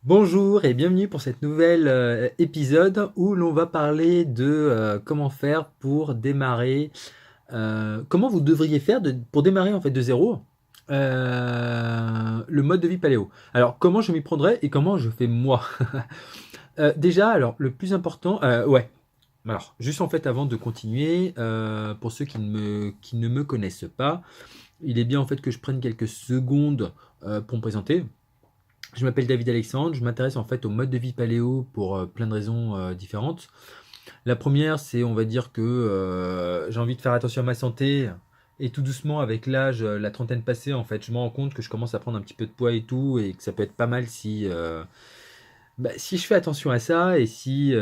Bonjour et bienvenue pour cette nouvelle épisode où l'on va parler de comment faire pour démarrer, comment vous devriez faire pour démarrer en fait de zéro le mode de vie paléo. Alors comment je m'y prendrais et comment je fais moi. Déjà, alors le plus important, ouais. Alors juste en fait avant de continuer, pour ceux qui ne me connaissent pas, il est bien en fait que je prenne quelques secondes pour me présenter. Je m'appelle David Alexandre, je m'intéresse en fait au mode de vie paléo pour plein de raisons différentes. La première, c'est on va dire que j'ai envie de faire attention à ma santé et tout doucement avec l'âge, la trentaine passée, en fait, je me rends compte que je commence à prendre un petit peu de poids et tout et que ça peut être pas mal si je fais attention à ça et si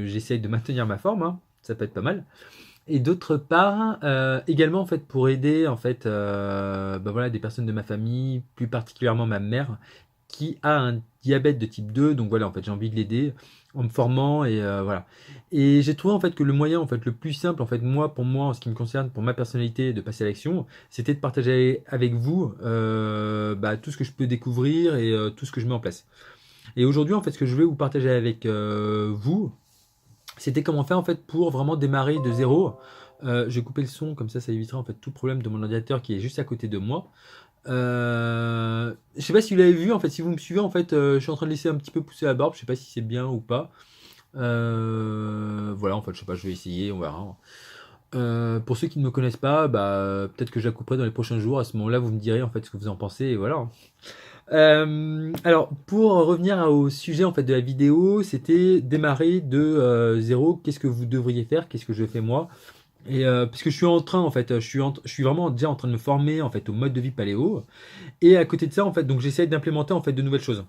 j'essaye de maintenir ma forme, hein, ça peut être pas mal. Et d'autre part, également en fait pour aider en fait voilà, des personnes de ma famille, plus particulièrement ma mère, qui a un diabète de type 2. Donc voilà, en fait j'ai envie de l'aider en me formant et voilà. Et j'ai trouvé en fait que le moyen en fait le plus simple en fait moi pour moi en ce qui me concerne, pour ma personnalité de passer à l'action, c'était de partager avec vous tout ce que je peux découvrir et tout ce que je mets en place. Et aujourd'hui en fait ce que je vais vous partager avec vous, c'était comment faire en fait pour vraiment démarrer de zéro. Je vais couper le son, comme ça évitera en fait tout problème de mon ordinateur qui est juste à côté de moi. Je sais pas si vous l'avez vu, en fait, si vous me suivez, en fait, je suis en train de laisser un petit peu pousser la barbe, je sais pas si c'est bien ou pas. Voilà, en fait, je sais pas, je vais essayer, on verra. Pour ceux qui ne me connaissent pas, peut-être que je la couperai dans les prochains jours. À ce moment-là, vous me direz en fait ce que vous en pensez, et voilà. Alors, pour revenir au sujet en fait de la vidéo, c'était démarrer de zéro. Qu'est-ce que vous devriez faire? Qu'est-ce que je fais moi? Et parce que je suis en train en fait, je suis vraiment déjà en train de me former en fait au mode de vie paléo. Et à côté de ça en fait, donc j'essaie d'implémenter en fait de nouvelles choses.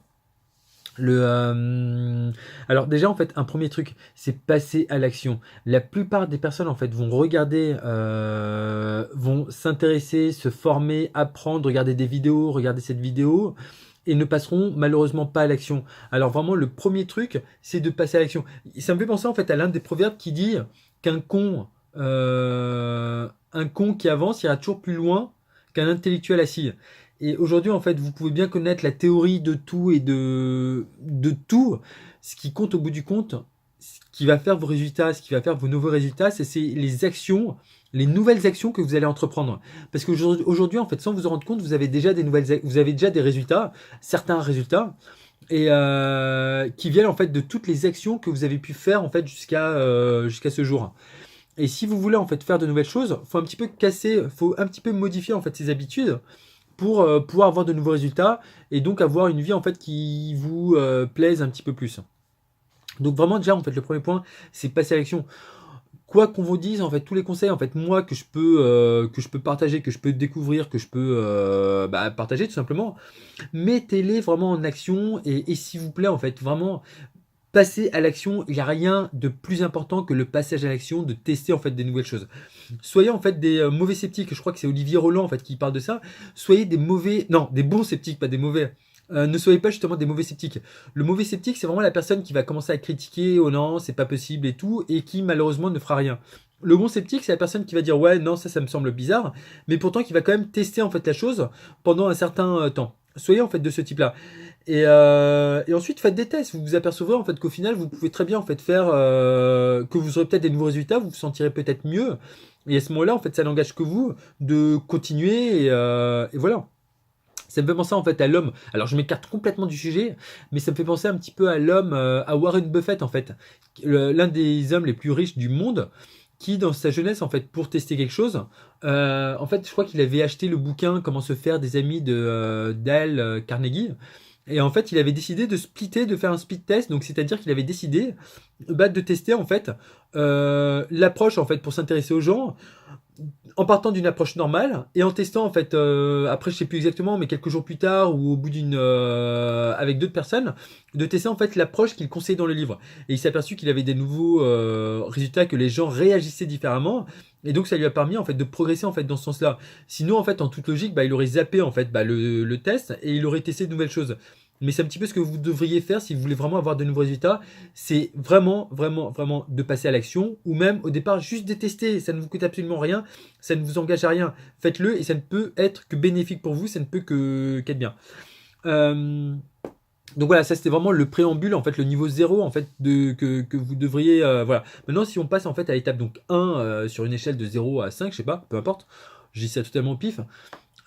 Alors déjà en fait un premier truc c'est passer à l'action. La plupart des personnes en fait vont regarder, vont s'intéresser, se former, apprendre, regarder des vidéos, regarder cette vidéo et ne passeront malheureusement pas à l'action. Alors vraiment le premier truc c'est de passer à l'action. Ça me fait penser en fait à l'un des proverbes qui dit qu'un con, un con qui avance ira toujours plus loin qu'un intellectuel assis. Et aujourd'hui, en fait, vous pouvez bien connaître la théorie de tout et de tout. Ce qui compte au bout du compte, ce qui va faire vos résultats, ce qui va faire vos nouveaux résultats, c'est les actions, les nouvelles actions que vous allez entreprendre. Parce qu'aujourd'hui, en fait, sans vous en rendre compte, vous avez déjà vous avez déjà des résultats, certains résultats, et qui viennent en fait de toutes les actions que vous avez pu faire en fait jusqu'à ce jour. Et si vous voulez en fait faire de nouvelles choses, faut un petit peu casser, faut un petit peu modifier en fait ses habitudes pour pouvoir avoir de nouveaux résultats et donc avoir une vie en fait qui vous plaise un petit peu plus. Donc vraiment déjà en fait le premier point c'est passer à l'action. Quoi qu'on vous dise en fait tous les conseils en fait moi que je peux partager, que je peux découvrir, que je peux partager tout simplement, mettez-les vraiment en action et s'il vous plaît en fait vraiment passer à l'action. Il n'y a rien de plus important que le passage à l'action, de tester en fait des nouvelles choses. Soyez en fait des mauvais sceptiques. Je crois que c'est Olivier Roland en fait qui parle de ça. Soyez des mauvais, non, des bons sceptiques, pas des mauvais. Ne soyez pas justement des mauvais sceptiques. Le mauvais sceptique, c'est vraiment la personne qui va commencer à critiquer, oh non, c'est pas possible et tout, et qui malheureusement ne fera rien. Le bon sceptique, c'est la personne qui va dire ouais, non, ça me semble bizarre, mais pourtant qui va quand même tester en fait la chose pendant un certain temps. Soyez en fait de ce type-là. Et ensuite faites des tests. Vous vous apercevrez en fait qu'au final vous pouvez très bien en fait faire que vous aurez peut-être des nouveaux résultats, vous vous sentirez peut-être mieux. Et à ce moment-là en fait ça n'engage que vous de continuer et voilà. Ça me fait penser en fait à l'homme. Alors je m'écarte complètement du sujet, mais ça me fait penser un petit peu à l'homme, à Warren Buffett en fait, l'un des hommes les plus riches du monde, qui dans sa jeunesse en fait pour tester quelque chose, en fait je crois qu'il avait acheté le bouquin Comment se faire des amis de Dale Carnegie. Et en fait, il avait décidé de splitter, de faire un speed test. Donc, c'est-à-dire qu'il avait décidé de tester en fait l'approche en fait pour s'intéresser aux gens en partant d'une approche normale et en testant en fait après je sais plus exactement mais quelques jours plus tard ou au bout d'une avec d'autres personnes de tester en fait l'approche qu'il conseille dans le livre et il s'est aperçu qu'il avait des nouveaux résultats, que les gens réagissaient différemment et donc ça lui a permis en fait de progresser en fait dans ce sens-là. Sinon en fait en toute logique il aurait zappé en fait le test et il aurait testé de nouvelles choses. Mais c'est un petit peu ce que vous devriez faire si vous voulez vraiment avoir de nouveaux résultats. C'est vraiment, vraiment, vraiment de passer à l'action ou même au départ juste de tester. Ça ne vous coûte absolument rien, ça ne vous engage à rien. Faites-le et ça ne peut être que bénéfique pour vous, ça ne peut que qu'être bien. Euh, donc voilà, ça c'était vraiment le préambule, en fait, le niveau zéro en fait, que vous devriez. Voilà. Maintenant, si on passe en fait à l'étape donc 1 sur une échelle de 0 à 5, je sais pas, peu importe, je dis ça totalement au pif.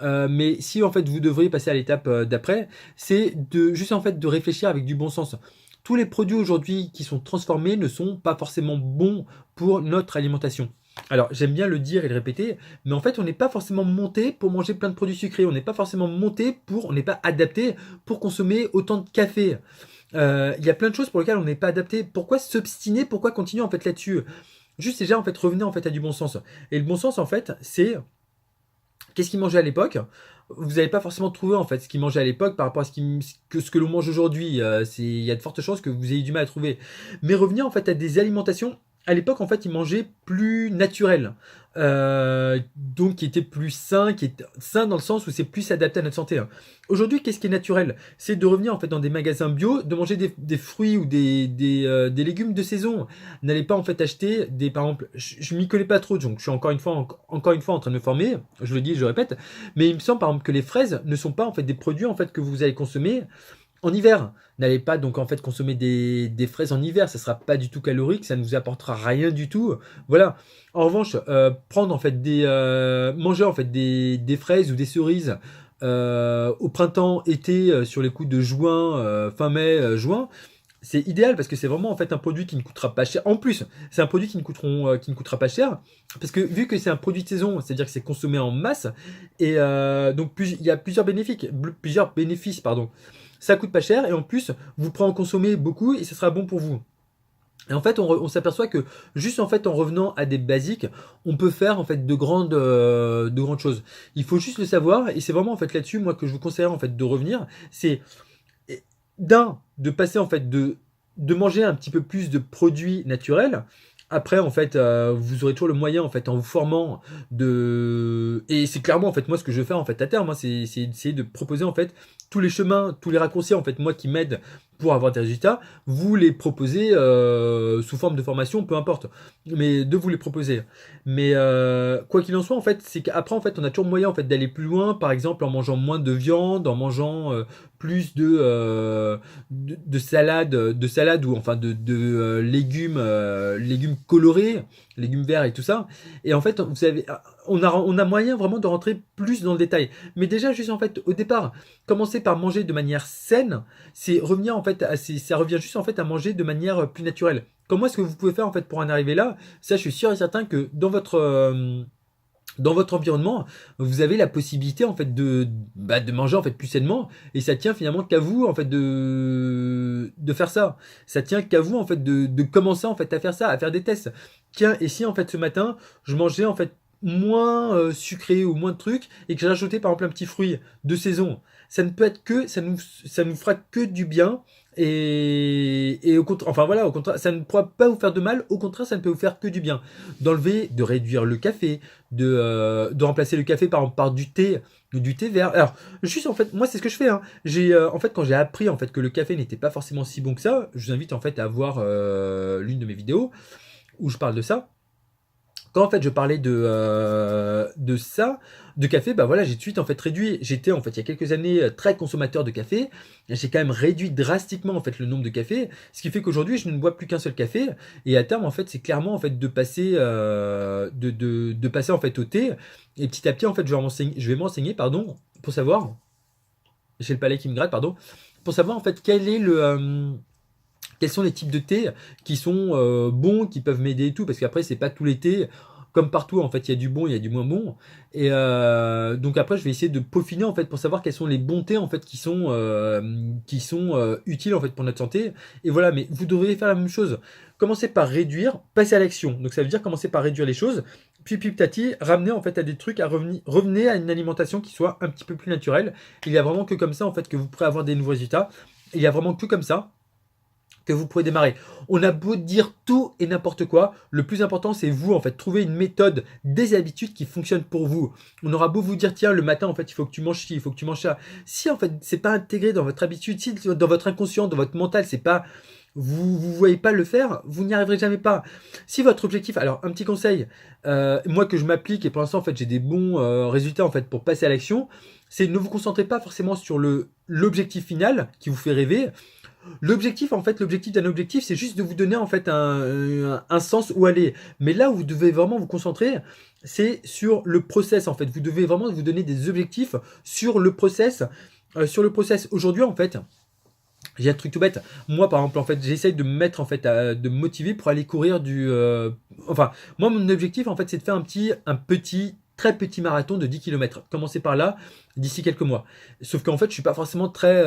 Mais si en fait vous devriez passer à l'étape d'après, c'est de juste en fait de réfléchir avec du bon sens. Tous les produits aujourd'hui qui sont transformés ne sont pas forcément bons pour notre alimentation. Alors j'aime bien le dire et le répéter, mais en fait on n'est pas forcément monté pour manger plein de produits sucrés, on n'est pas forcément monté pour, on n'est pas adapté pour consommer autant de café. Il y a plein de choses pour lesquelles on n'est pas adapté. Pourquoi s'obstiner? Pourquoi continuer en fait là-dessus? Juste déjà en fait revenez en fait à du bon sens. Et le bon sens en fait c'est qu'est-ce qu'ils mangeaient à l'époque? Vous n'allez pas forcément trouver en fait ce qu'ils mangeaient à l'époque par rapport à ce que l'on mange aujourd'hui. Il y a de fortes chances que vous ayez du mal à trouver. Mais revenir en fait à des alimentations. À l'époque, en fait, ils mangeaient plus naturel. Donc, qui était plus sain, qui est sain dans le sens où c'est plus adapté à notre santé, hein. Aujourd'hui, qu'est-ce qui est naturel? C'est de revenir en fait dans des magasins bio, de manger des fruits ou des légumes de saison. N'allez pas en fait acheter des, par exemple, je m'y connais pas trop, donc je suis encore une fois en train de me former. Je le dis, je le répète, mais il me semble par exemple que les fraises ne sont pas en fait des produits en fait que vous allez consommer en hiver. N'allez pas donc en fait consommer des fraises en hiver, ça sera pas du tout calorique, ça ne vous apportera rien du tout. Voilà. En revanche, prendre en fait manger en fait des fraises ou des cerises au printemps, été, sur les coups de juin, fin mai, juin, c'est idéal parce que c'est vraiment en fait un produit qui ne coûtera pas cher. En plus, c'est un produit qui ne coûtera pas cher parce que vu que c'est un produit de saison, c'est-à-dire que c'est consommé en masse et donc il y a plusieurs bénéfices pardon. Ça coûte pas cher et en plus vous pourrez en consommer beaucoup et ce sera bon pour vous. Et en fait, on s'aperçoit que juste en fait en revenant à des basiques, on peut faire en fait de grandes choses. Il faut juste le savoir et c'est vraiment en fait là-dessus moi que je vous conseillerais en fait de revenir. C'est de passer en fait de manger un petit peu plus de produits naturels. Après, en fait, vous aurez toujours le moyen, en fait, en vous formant et c'est clairement, en fait, moi, ce que je veux faire, en fait, à terme, hein, c'est essayer de proposer, en fait, tous les chemins, tous les raccourcis, en fait, moi, qui m'aident pour avoir des résultats, vous les proposer sous forme de formation, peu importe, mais de vous les proposer. Mais quoi qu'il en soit, en fait, c'est qu'après, en fait, on a toujours moyen, en fait, d'aller plus loin, par exemple, en mangeant moins de viande, en mangeant plus de salade ou enfin de légumes colorés, légumes verts et tout ça. Et en fait, vous savez, on a moyen vraiment de rentrer plus dans le détail. Mais déjà, juste en fait, au départ, commencer par manger de manière saine, c'est revenir en fait, ça revient juste en fait à manger de manière plus naturelle. Comment est-ce que vous pouvez faire en fait pour en arriver là? Ça, je suis sûr et certain que dans votre environnement, vous avez la possibilité en fait de manger en fait plus sainement et ça tient finalement qu'à vous en fait de faire ça. Ça tient qu'à vous en fait de commencer en fait à faire ça, à faire des tests. Tiens, et si en fait ce matin, je mangeais en fait moins sucré ou moins de trucs et que j'ai rajouté par exemple un petit fruit de saison, ça ne peut être que ça nous fera que du bien et au contraire, enfin voilà, au contraire, ça ne pourra pas vous faire de mal, au contraire, ça ne peut vous faire que du bien. D'enlever, de réduire le café, de remplacer le café par exemple par du thé vert. Alors, juste en fait, moi c'est ce que je fais, hein. En fait quand j'ai appris en fait que le café n'était pas forcément si bon que ça, je vous invite en fait à voir l'une de mes vidéos où je parle de ça. Quand en fait je parlais de ça, de café, bah voilà, j'ai tout de suite en fait réduit. J'étais en fait il y a quelques années très consommateur de café. J'ai quand même réduit drastiquement en fait le nombre de cafés, ce qui fait qu'aujourd'hui je ne bois plus qu'un seul café. Et à terme en fait c'est clairement en fait de passer de passer en fait au thé. Et petit à petit en fait je vais m'enseigner pardon pour savoir. J'ai le palais qui me gratte pardon pour savoir en fait quels sont les types de thé qui sont bons, qui peuvent m'aider et tout, parce qu'après c'est pas tous les thés, comme partout en fait il y a du bon, il y a du moins bon, et donc après je vais essayer de peaufiner en fait pour savoir quels sont les bons thés en fait qui sont utiles en fait pour notre santé, et voilà, mais vous devriez faire la même chose, commencer par réduire, passer à l'action, donc ça veut dire commencer par réduire les choses, puis petit à petit ramener en fait à des trucs, revenez à une alimentation qui soit un petit peu plus naturelle, il y a vraiment que comme ça en fait que vous pourrez avoir des nouveaux résultats, il y a vraiment que comme ça que vous pourrez démarrer. On a beau dire tout et n'importe quoi, le plus important c'est vous en fait, trouver une méthode, des habitudes qui fonctionnent pour vous. On aura beau vous dire tiens le matin en fait il faut que tu manges ci, il faut que tu manges ça. Si en fait c'est pas intégré dans votre habitude, si dans votre inconscient, dans votre mental c'est pas vous voyez pas le faire, vous n'y arriverez jamais pas. Si votre objectif, alors un petit conseil, moi que je m'applique et pour l'instant en fait j'ai des bons résultats en fait pour passer à l'action, c'est ne vous concentrez pas forcément sur l'objectif final qui vous fait rêver. L'objectif, en fait, l'objectif d'un objectif, c'est juste de vous donner en fait un sens où aller. Mais là où vous devez vraiment vous concentrer, c'est sur le process en fait. Vous devez vraiment vous donner des objectifs sur le process. Sur le process. Aujourd'hui, en fait, j'ai un truc tout bête. Moi, par exemple, en fait, j'essaye de me mettre en fait, de me motiver pour aller courir enfin, moi, mon objectif, en fait, c'est de faire un petit, très petit marathon de 10 km. Commencer par là, d'ici quelques mois. Sauf qu'en fait, je suis pas forcément très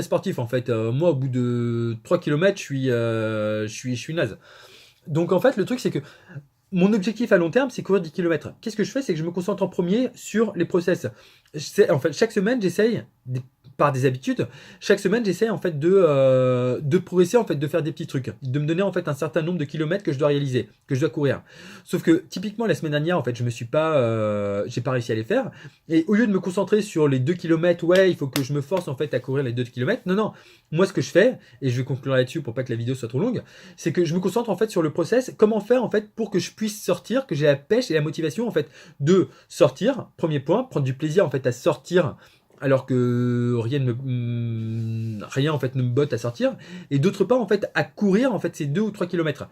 sportif. En fait, moi, au bout de 3 km, je suis naze. Donc, en fait, le truc, c'est que mon objectif à long terme, c'est courir 10 km. Qu'est-ce que je fais? C'est que je me concentre en premier sur les process. En fait, chaque semaine, j'essaye, par des habitudes, chaque semaine, j'essaye en fait de progresser, en fait, de faire des petits trucs, de me donner en fait un certain nombre de kilomètres que je dois réaliser, que je dois courir. Sauf que typiquement la semaine dernière, en fait, j'ai pas réussi à les faire. Et au lieu de me concentrer sur les 2 kilomètres, ouais, il faut que je me force en fait à courir les 2 kilomètres. Non, non. Moi, ce que je fais, et je vais conclure là-dessus pour pas que la vidéo soit trop longue, c'est que je me concentre en fait sur le process. Comment faire en fait pour que je puisse sortir, que j'ai la pêche et la motivation en fait de sortir. Premier point, prendre du plaisir en fait à sortir alors que rien en fait ne me botte à sortir. Et d'autre part en fait à courir en fait ces 2 ou 3 kilomètres.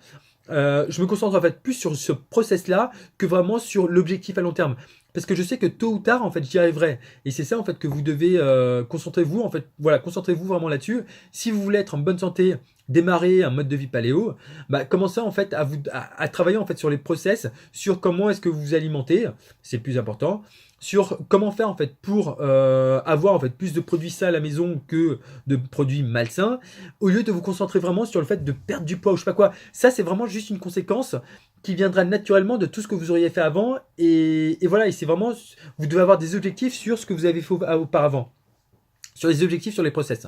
Je me concentre en fait plus sur ce process là que vraiment sur l'objectif à long terme. Parce que je sais que tôt ou tard en fait j'y arriverai. Et c'est ça en fait que vous devez concentrez-vous en fait. Voilà, concentrez-vous vraiment là-dessus. Si vous voulez être en bonne santé, démarrer un mode de vie paléo, bah, commencez en fait à travailler en fait sur les process, sur comment est-ce que vous vous alimentez, c'est le plus important, sur comment faire en fait pour avoir en fait plus de produits sains à la maison que de produits malsains, au lieu de vous concentrer vraiment sur le fait de perdre du poids ou je sais pas quoi. Ça c'est vraiment juste une conséquence qui viendra naturellement de tout ce que vous auriez fait avant et voilà, et c'est vraiment, vous devez avoir des objectifs sur ce que vous avez fait auparavant, sur les objectifs, sur les process.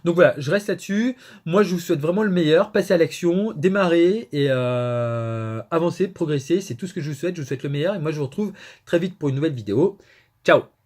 Donc voilà, je reste là-dessus. Moi, je vous souhaite vraiment le meilleur. Passez à l'action, démarrer et avancer, progresser. C'est tout ce que je vous souhaite. Je vous souhaite le meilleur. Et moi, je vous retrouve très vite pour une nouvelle vidéo. Ciao!